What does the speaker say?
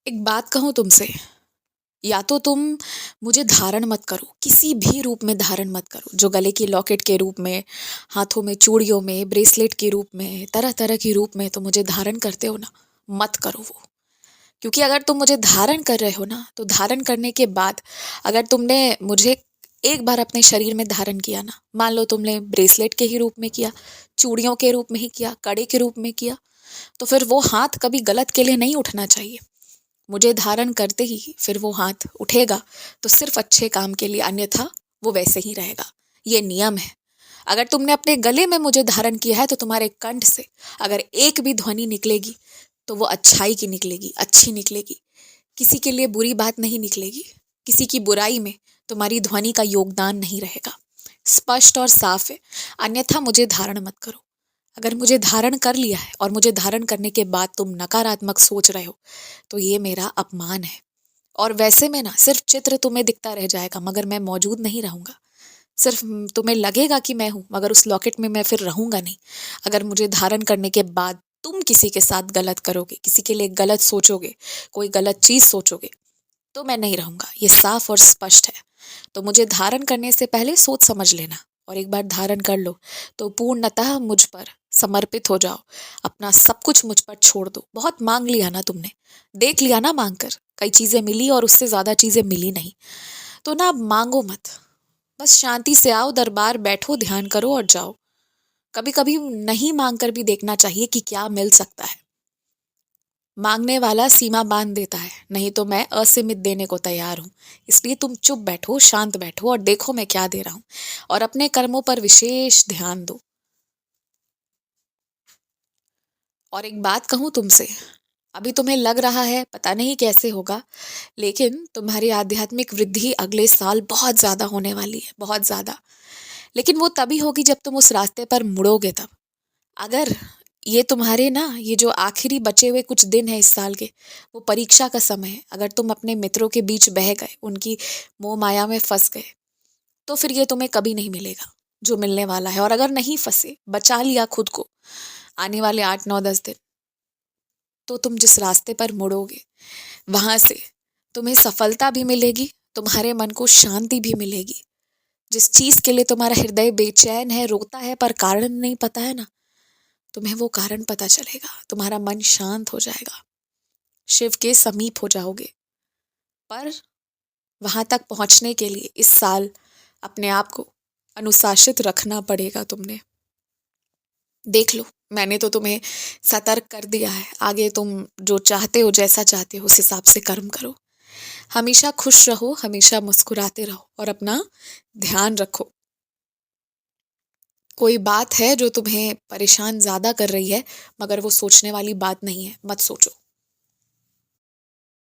एक बात कहूँ तुमसे, या तो तुम मुझे धारण मत करो, किसी भी रूप में धारण मत करो, जो गले की लॉकेट के रूप में, हाथों में चूड़ियों में, ब्रेसलेट के रूप में, तरह तरह के रूप में तुम मुझे धारण करते हो ना, मत करो वो। क्योंकि अगर तुम मुझे धारण कर रहे हो ना, तो धारण करने के बाद अगर तुमने मुझे एक बार अपने शरीर में धारण किया ना, मान लो तुमने ब्रेसलेट के ही रूप में किया, चूड़ियों के रूप में ही किया, कड़े के रूप में किया, तो फिर वो हाथ कभी गलत के लिए नहीं उठना चाहिए। मुझे धारण करते ही फिर वो हाथ उठेगा तो सिर्फ अच्छे काम के लिए, अन्यथा वो वैसे ही रहेगा। ये नियम है। अगर तुमने अपने गले में मुझे धारण किया है तो तुम्हारे कंठ से अगर एक भी ध्वनि निकलेगी तो वो अच्छाई की निकलेगी, अच्छी निकलेगी। किसी के लिए बुरी बात नहीं निकलेगी। किसी की बुराई में तुम्हारी ध्वनि का योगदान नहीं रहेगा। स्पष्ट और साफ है। अन्यथा मुझे धारण मत करो। अगर मुझे धारण कर लिया है और मुझे धारण करने के बाद तुम नकारात्मक सोच रहे हो तो ये मेरा अपमान है। और वैसे में ना सिर्फ चित्र तुम्हें दिखता रह जाएगा, मगर मैं मौजूद नहीं रहूंगा। सिर्फ तुम्हें लगेगा कि मैं हूं, मगर उस लॉकेट में मैं फिर रहूंगा नहीं। अगर मुझे धारण करने के बाद तुम किसी के साथ गलत करोगे, किसी के लिए गलत सोचोगे, कोई गलत चीज सोचोगे, तो मैं नहीं रहूंगा। ये साफ और स्पष्ट है। तो मुझे धारण करने से पहले सोच समझ लेना, और एक बार धारण कर लो तो पूर्णतः मुझ पर समर्पित हो जाओ। अपना सब कुछ मुझ पर छोड़ दो। बहुत मांग लिया ना तुमने, देख लिया ना मांग कर, कई चीजें मिली और उससे ज्यादा चीजें मिली नहीं। तो ना अब मांगो मत, बस शांति से आओ, दरबार बैठो, ध्यान करो और जाओ। कभी कभी नहीं मांग कर भी देखना चाहिए कि क्या मिल सकता है। मांगने वाला सीमा बांध देता है, नहीं तो मैं असीमित देने को तैयार हूं। इसलिए तुम चुप बैठो, शांत बैठो और देखो मैं क्या दे रहा हूं, और अपने कर्मों पर विशेष ध्यान दो। और एक बात कहूं तुमसे, अभी तुम्हें लग रहा है पता नहीं कैसे होगा, लेकिन तुम्हारी आध्यात्मिक वृद्धि अगले साल बहुत ज्यादा होने वाली है, बहुत ज्यादा। लेकिन वो तभी होगी जब तुम उस रास्ते पर मुड़ोगे तब। अगर ये तुम्हारे ना, ये जो आखिरी बचे हुए कुछ दिन है इस साल के, वो परीक्षा का समय है। अगर तुम अपने मित्रों के बीच बह गए, उनकी मोह माया में फंस गए, तो फिर ये तुम्हें कभी नहीं मिलेगा जो मिलने वाला है। और अगर नहीं फंसे, बचा लिया खुद को आने वाले 8 9 10 दिन, तो तुम जिस रास्ते पर मुड़ोगे वहां से तुम्हें सफलता भी मिलेगी, तुम्हारे मन को शांति भी मिलेगी। जिस चीज के लिए तुम्हारा हृदय बेचैन है, रोता है, पर कारण नहीं पता है ना, तुम्हें वो कारण पता चलेगा। तुम्हारा मन शांत हो जाएगा, शिव के समीप हो जाओगे। पर वहां तक पहुंचने के लिए इस साल अपने आप को अनुशासित रखना पड़ेगा तुमने। देख लो, मैंने तो तुम्हें सतर्क कर दिया है। आगे तुम जो चाहते हो, जैसा चाहते हो, उस हिसाब से कर्म करो। हमेशा खुश रहो, हमेशा मुस्कुराते रहो, और अपना ध्यान रखो। कोई बात है जो तुम्हें परेशान ज्यादा कर रही है, मगर वो सोचने वाली बात नहीं है, मत सोचो।